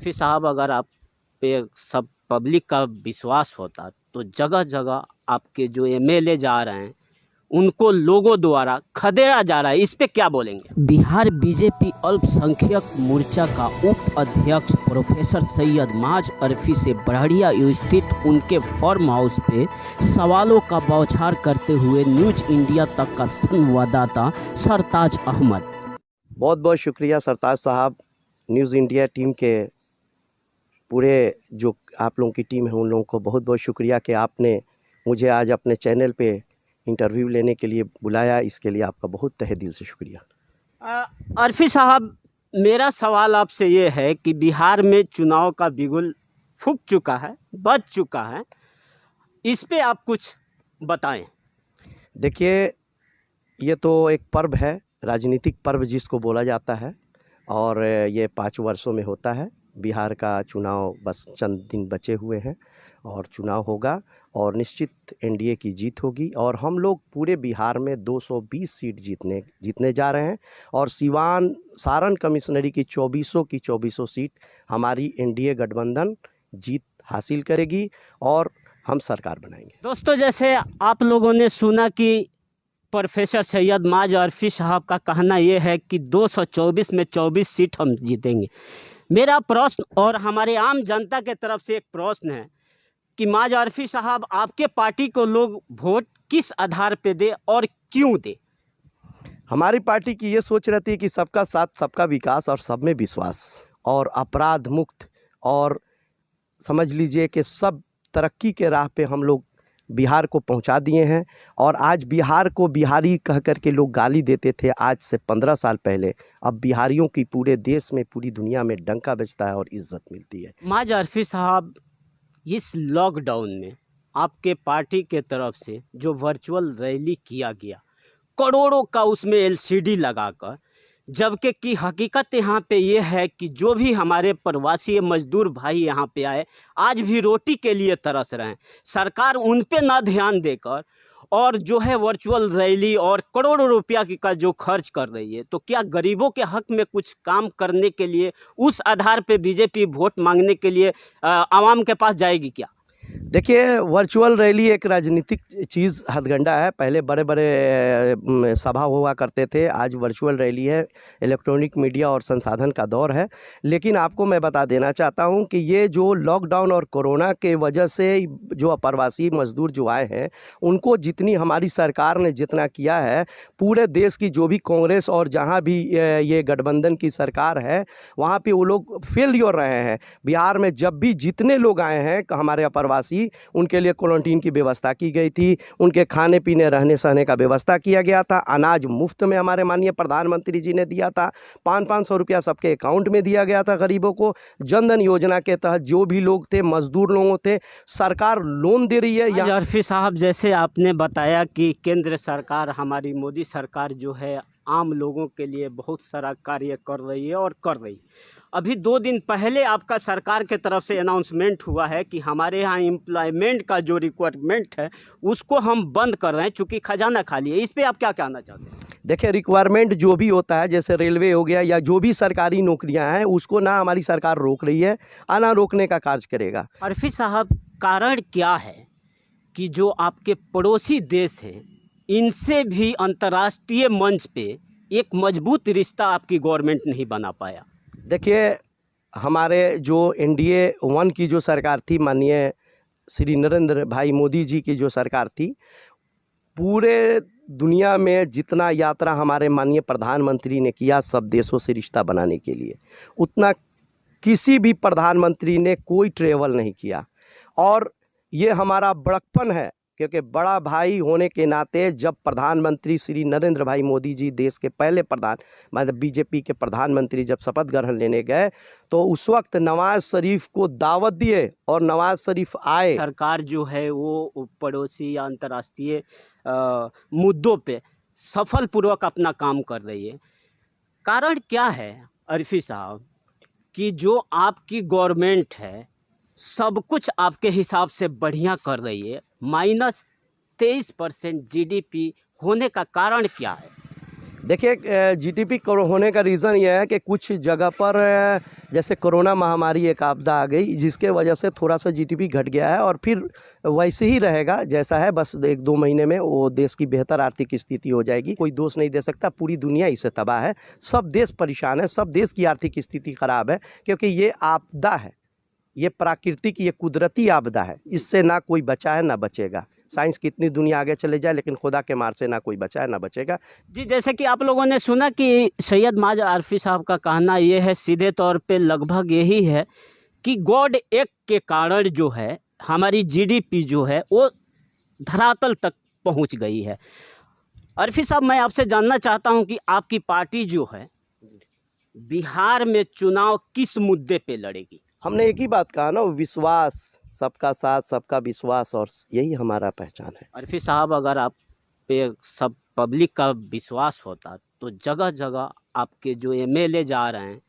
अरफी साहब, अगर आप पे सब पब्लिक का विश्वास होता तो जगह जगह आपके जो एमएलए जा रहे हैं उनको लोगों द्वारा खदेड़ा जा रहा है, इस पे क्या बोलेंगे? बिहार बीजेपी अल्पसंख्यक मोर्चा का उप अध्यक्ष प्रोफेसर सैयद माज अरफी से बड़हरिया स्थित उनके फार्म हाउस पे सवालों का बौछार करते हुए न्यूज इंडिया तक का संवाददाता सरताज अहमद। बहुत बहुत शुक्रिया सरताज साहब। न्यूज़ इंडिया टीम के पूरे जो आप लोगों की टीम है उन लोगों को बहुत बहुत शुक्रिया कि आपने मुझे आज अपने चैनल पे इंटरव्यू लेने के लिए बुलाया। इसके लिए आपका बहुत तहे दिल से शुक्रिया। अरफी साहब, मेरा सवाल आपसे ये है कि बिहार में चुनाव का बिगुल फूंक चुका है, बज चुका है, इस पे आप कुछ बताएं। देखिए, ये तो एक पर्व है, राजनीतिक पर्व जिसको बोला जाता है, और ये 5 वर्षों में होता है। बिहार का चुनाव बस चंद दिन बचे हुए हैं और चुनाव होगा और निश्चित एनडीए की जीत होगी और हम लोग पूरे बिहार में 220 सीट जीतने जा रहे हैं और सिवान सारण कमिश्नरी की 24 सीट हमारी एनडीए गठबंधन जीत हासिल करेगी और हम सरकार बनाएंगे। दोस्तों, जैसे आप लोगों ने सुना कि प्रोफेसर सैयद माज अरफी साहब का कहना यह है कि 224 में 24 सीट हम जीतेंगे। मेरा प्रश्न और हमारे आम जनता के तरफ से एक प्रश्न है कि माज अरफी साहब, आपके पार्टी को लोग वोट किस आधार पे दे और क्यों दे? हमारी पार्टी की ये सोच रहती है कि सबका साथ, सबका विकास और सब में विश्वास और अपराध मुक्त, और समझ लीजिए कि सब तरक्की के राह पे हम लोग बिहार को पहुंचा दिए हैं। और आज बिहार को बिहारी कह कर के लोग गाली देते थे आज से 15 साल पहले, अब बिहारियों की पूरे देश में, पूरी दुनिया में डंका बजता है और इज्जत मिलती है। माज अरफी साहब, इस लॉकडाउन में आपके पार्टी के तरफ से जो वर्चुअल रैली किया गया, करोड़ों का उसमें एलसीडी लगाकर, जबकि की हकीकत यहाँ पे ये है कि जो भी हमारे प्रवासी मजदूर भाई यहाँ पे आए आज भी रोटी के लिए तरस रहे हैं, सरकार उन पे ना ध्यान देकर और जो है वर्चुअल रैली और करोड़ों रुपया का जो खर्च कर रही है, तो क्या गरीबों के हक में कुछ काम करने के लिए उस आधार पे बीजेपी वोट मांगने के लिए आवाम के पास जाएगी क्या? देखिए, वर्चुअल रैली एक राजनीतिक चीज़ हथकंडा है। पहले बड़े बड़े सभा हुआ करते थे, आज वर्चुअल रैली है। इलेक्ट्रॉनिक मीडिया और संसाधन का दौर है। लेकिन आपको मैं बता देना चाहता हूं कि ये जो लॉकडाउन और कोरोना के वजह से जो अप्रवासी मजदूर जो आए हैं, उनको जितनी हमारी सरकार ने जितना किया है, पूरे देश की जो भी कांग्रेस और जहाँ भी ये गठबंधन की सरकार है, वहाँ पर वो लोग फेल्योर रहे हैं। बिहार में जब भी जितने लोग आए हैं हमारे अप्रवासी, उनके लिए क्वारंटीन की व्यवस्था की गई थी, उनके खाने पीने रहने सहने का व्यवस्था किया गया था, अनाज मुफ्त में हमारे माननीय प्रधानमंत्री जी ने दिया था, 500 रुपया सबके अकाउंट में दिया गया था गरीबों को। जनधन योजना के तहत जो भी लोग थे, मजदूर लोगों थे, सरकार लोन दे रही है। अरफी साहब, जैसे आपने बताया कि केंद्र सरकार, हमारी मोदी सरकार जो है आम लोगों के लिए बहुत सारा कार्य कर रही है और कर रही है। अभी 2 दिन पहले आपका सरकार के तरफ से अनाउंसमेंट हुआ है कि हमारे यहाँ एम्प्लॉयमेंट का जो रिक्वायरमेंट है उसको हम बंद कर रहे हैं चूँकि खजाना खाली है। इस पर आप क्या कहना चाहते हैं? देखिए, रिक्वायरमेंट जो भी होता है, जैसे रेलवे हो गया या जो भी सरकारी नौकरियां हैं, उसको ना हमारी सरकार रोक रही है, ना रोकने का कार्य करेगा। अरफी साहब, कारण क्या है कि जो आपके पड़ोसी देश हैं इनसे भी अंतर्राष्ट्रीय मंच पे एक मजबूत रिश्ता आपकी गवर्नमेंट नहीं बना पाया? देखिए, हमारे जो एनडीए 1 की जो सरकार थी, माननीय श्री नरेंद्र भाई मोदी जी की जो सरकार थी, पूरे दुनिया में जितना यात्रा हमारे माननीय प्रधानमंत्री ने किया सब देशों से रिश्ता बनाने के लिए, उतना किसी भी प्रधानमंत्री ने कोई ट्रेवल नहीं किया। और ये हमारा बड़प्पन है, क्योंकि बड़ा भाई होने के नाते जब प्रधानमंत्री श्री नरेंद्र भाई मोदी जी देश के पहले मतलब बीजेपी के प्रधानमंत्री जब शपथ ग्रहण लेने गए, तो उस वक्त नवाज शरीफ को दावत दिए और नवाज शरीफ आए। सरकार जो है वो पड़ोसी या अंतर्राष्ट्रीय मुद्दों पे सफलपूर्वक अपना काम कर रही है। कारण क्या है अरफी साहब कि जो आपकी गवर्नमेंट है सब कुछ आपके हिसाब से बढ़िया कर रही है, -23% जीडीपी होने का कारण क्या है? देखिए जीडीपी होने का रीज़न ये है कि कुछ जगह पर जैसे कोरोना महामारी एक आपदा आ गई, जिसके वजह से थोड़ा सा जीडीपी घट गया है और फिर वैसे ही रहेगा जैसा है। बस 1-2 महीने में वो देश की बेहतर आर्थिक स्थिति हो जाएगी। कोई दोष नहीं दे सकता, पूरी दुनिया इससे तबाह है, सब देश परेशान है, सब देश की आर्थिक स्थिति ख़राब है, क्योंकि ये आपदा है, ये प्राकृतिक, ये कुदरती आपदा है। इससे ना कोई बचा है ना बचेगा। साइंस कितनी दुनिया आगे चले जाए, लेकिन खुदा के मार से ना कोई बचा है ना बचेगा। जी, जैसे कि आप लोगों ने सुना कि सैयद माज आरफी साहब का कहना ये है, सीधे तौर पे लगभग यही है कि गॉड एक्ट के कारण जो है हमारी जीडीपी जो है वो धरातल तक पहुंच गई है। आरफी साहब, मैं आपसे जानना चाहता हूं कि आपकी पार्टी जो है बिहार में चुनाव किस मुद्दे पे लड़ेगी? हमने एक ही बात कहा ना, विश्वास, सबका साथ, सबका विश्वास, और यही हमारा पहचान है। आरफी साहब, अगर आप पे सब पब्लिक का विश्वास होता तो जगह जगह आपके जो एमएलए जा रहे हैं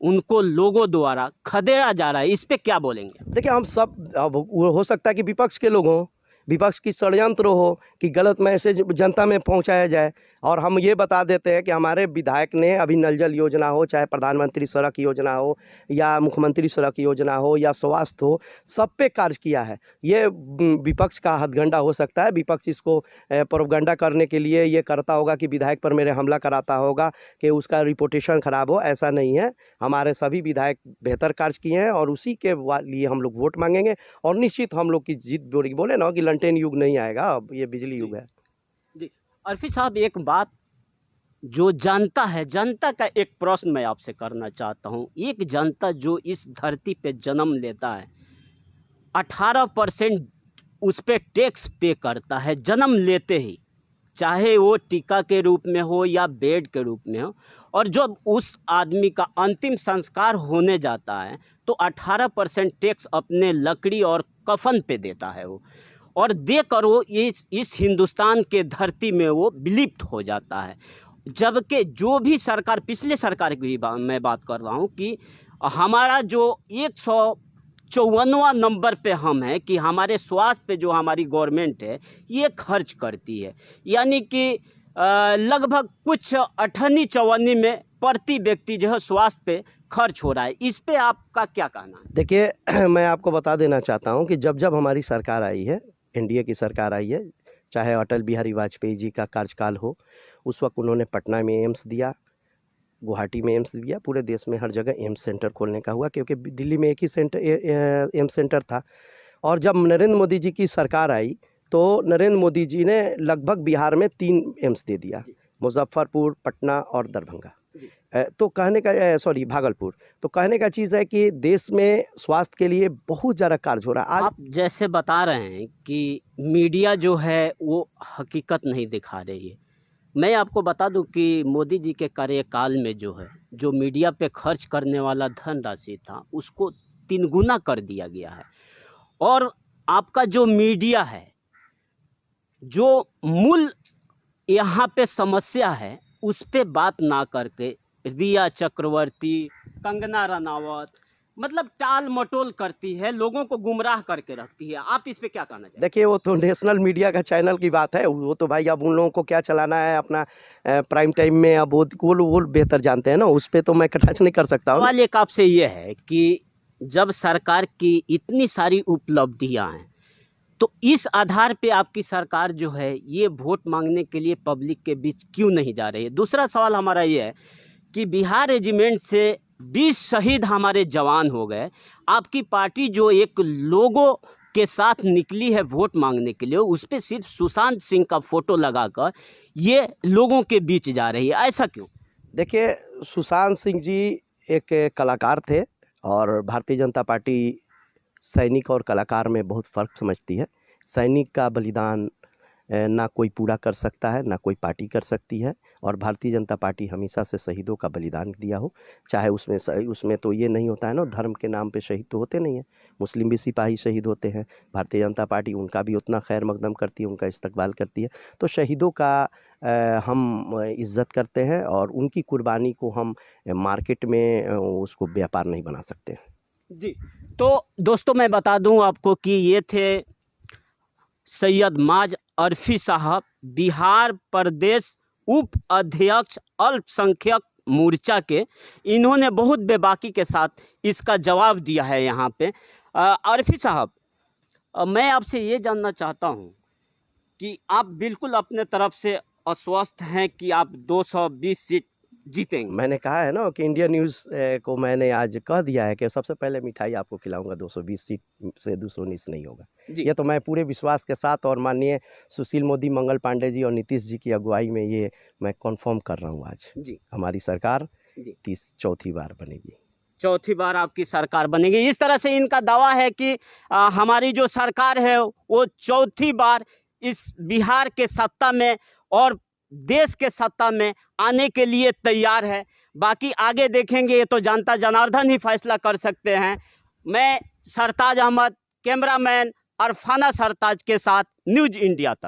उनको लोगों द्वारा खदेड़ा जा रहा है, इस पे क्या बोलेंगे? देखिए, हम सब, अब वो हो सकता है कि विपक्ष के लोग हों, विपक्ष की षड्यंत्र हो कि गलत मैसेज जनता में पहुंचाया जाए, और हम ये बता देते हैं कि हमारे विधायक ने अभी नल जल योजना हो, चाहे प्रधानमंत्री सड़क योजना हो, या मुख्यमंत्री सड़क योजना हो, या स्वास्थ्य हो, सब पे कार्य किया है। ये विपक्ष का हथगंडा हो सकता है, विपक्ष इसको प्रोपगंडा करने के लिए ये करता होगा कि विधायक पर मेरे हमला कराता होगा कि उसका रिपोर्टेशन ख़राब हो। ऐसा नहीं है, हमारे सभी विधायक बेहतर कार्य किए हैं और उसी के लिए हम लोग वोट मांगेंगे, और निश्चित हम लोग की जीत। बोले ना कि लंटेन युग नहीं आएगा, अब ये बिजली युग है। जी, आरफी साहब, एक बात जो जनता है, जनता का एक प्रश्न मैं आपसे करना चाहता हूँ। एक जनता जो इस धरती पे जन्म लेता है, 18% उस पे टैक्स पे करता है जन्म लेते ही, चाहे वो टीका के रूप में हो या बेड के रूप में हो, और जब उस आदमी का अंतिम संस्कार होने जाता है तो 18% टैक्स अपने लकड़ी और कफन पे देता है वो, और देकर वो इस हिंदुस्तान के धरती में वो विलुप्त हो जाता है। जबकि जो भी सरकार, पिछले सरकार की मैं बात कर रहा हूँ कि हमारा जो 154वां नंबर पे हम हैं कि हमारे स्वास्थ्य पे जो हमारी गवर्नमेंट है ये खर्च करती है, यानी कि लगभग कुछ 98-54 में प्रति व्यक्ति जो है स्वास्थ्य पे खर्च हो रहा है। इस पे आपका क्या कहना है? देखिए, मैं आपको बता देना चाहता हूं कि जब जब हमारी सरकार आई है, एनडीए की सरकार आई है, चाहे अटल बिहारी वाजपेयी जी का कार्यकाल हो, उस वक्त उन्होंने पटना में एम्स दिया, गुवाहाटी में एम्स दिया, पूरे देश में हर जगह एम्स सेंटर खोलने का हुआ, क्योंकि दिल्ली में एक ही एम्स सेंटर था। और जब नरेंद्र मोदी जी की सरकार आई तो नरेंद्र मोदी जी ने लगभग बिहार में 3 एम्स दे दिया, मुजफ्फरपुर, पटना और दरभंगा। तो कहने का भागलपुर। तो कहने का चीज़ है कि देश में स्वास्थ्य के लिए बहुत ज़्यादा कार्य हो रहा है। आप जैसे बता रहे हैं कि मीडिया जो है वो हकीकत नहीं दिखा रही है, मैं आपको बता दूं कि मोदी जी के कार्यकाल में जो है, जो मीडिया पे खर्च करने वाला धनराशि था उसको 3 गुना कर दिया गया है। और आपका जो मीडिया है, जो मूल यहाँ पे समस्या है उस पे बात ना करके रिया चक्रवर्ती, कंगना रनावत, मतलब टाल मटोल करती है, लोगों को गुमराह करके रखती है। आप इस पे क्या कहना चाहते हैं? देखिए, वो तो नेशनल मीडिया का चैनल की बात है, वो तो भाई अब उन लोगों को क्या चलाना है अपना प्राइम टाइम में, अब वो बेहतर जानते हैं ना, उस पर तो मैं टच नहीं कर सकता हूँ। सवाल एक आपसे ये है कि जब सरकार की इतनी सारी उपलब्धियां हैं तो इस आधार पे आपकी सरकार जो है ये वोट मांगने के लिए पब्लिक के बीच क्यों नहीं जा रही है? दूसरा सवाल हमारा ये है कि बिहार रेजिमेंट से 20 शहीद हमारे जवान हो गए, आपकी पार्टी जो एक लोगों के साथ निकली है वोट मांगने के लिए, उस पर सिर्फ सुशांत सिंह का फोटो लगाकर ये लोगों के बीच जा रही है, ऐसा क्यों? देखिए, सुशांत सिंह जी एक कलाकार थे, और भारतीय जनता पार्टी सैनिक और कलाकार में बहुत फ़र्क समझती है। सैनिक का बलिदान ना कोई पूरा कर सकता है, ना कोई पार्टी कर सकती है, और भारतीय जनता पार्टी हमेशा से शहीदों का बलिदान दिया हो, चाहे उसमें तो ये नहीं होता है ना, धर्म के नाम पे शहीद तो होते नहीं हैं, मुस्लिम भी सिपाही शहीद होते हैं, भारतीय जनता पार्टी उनका भी उतना खैर मकदम करती है, उनका इस्तकबाल करती है। तो शहीदों का हम इज़्ज़त करते हैं, और उनकी कुर्बानी को हम मार्केट में उसको व्यापार नहीं बना सकते। जी, तो दोस्तों मैं बता दूं आपको कि ये थे सैयद माज आरफी साहब, बिहार प्रदेश उप अध्यक्ष अल्पसंख्यक मोर्चा के, इन्होंने बहुत बेबाकी के साथ इसका जवाब दिया है यहाँ पे। आरफी साहब, मैं आपसे ये जानना चाहता हूँ कि आप बिल्कुल अपने तरफ से आश्वस्त हैं कि आप 220 सीट जीतेंगे? मैंने कहा है ना कि इंडिया न्यूज़ को मैंने आज कह दिया है कि सबसे पहले मिठाई आपको खिलाऊंगा, 220 सीट से 219 नहीं होगा। जी। ये तो मैं पूरे विश्वास के साथ और माननीय सुशील मोदी, मंगल पांडे जी और नीतीश जी की अगुवाई में ये मैं कन्फर्म कर रहा हूँ आज। जी हमारी सरकार जी, चौथी बार बनेगी। चौथी बार आपकी सरकार बनेगी, इस तरह से इनका दावा है कि हमारी जो सरकार है वो चौथी बार इस बिहार के सत्ता में और देश के सत्ता में आने के लिए तैयार है। बाकी आगे देखेंगे, ये तो जनता जनार्दन ही फैसला कर सकते हैं। मैं सरताज अहमद, कैमरामैन अरफाना सरताज के साथ, न्यूज़ इंडिया तक।